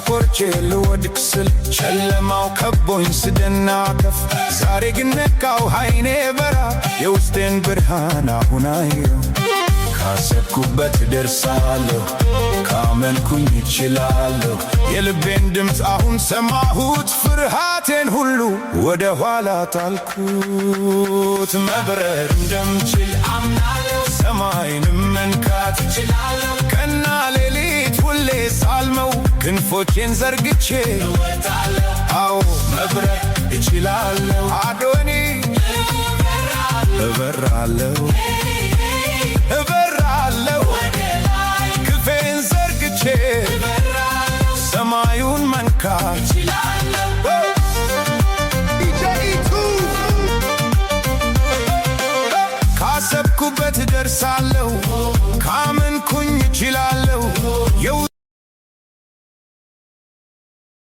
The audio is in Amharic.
ቆርጬ ልወድቅ ስል ጨለማው ከቦኝ ስደናቀፍ ዛሬ ግን ነቃው ዓይኔ በራ የውስጤን ብርሃን አሁን አየሁ። ካሰብኩበት ደርሳለሁ ካመንኩኝ እችላለሁ የልቤን ድምፅ አሁን ሰማሁት ፍርሃቴን ሁሉ ወደ ኋላ ጣልኩት። መብረር እንደምችል አምናለሁ ሰማይንም መንካት እችላለሁ ቀንና ሌሊት ሁሌ ሳልመው ክንፎቼን ዘርግቼ እወጣለሁ። አዎ መብረር እችላለሁ አዶኒ እበራለሁ እበራለሁ ክንፌን ዘርግቼ ሰማዩን መንካት እችላለሁ።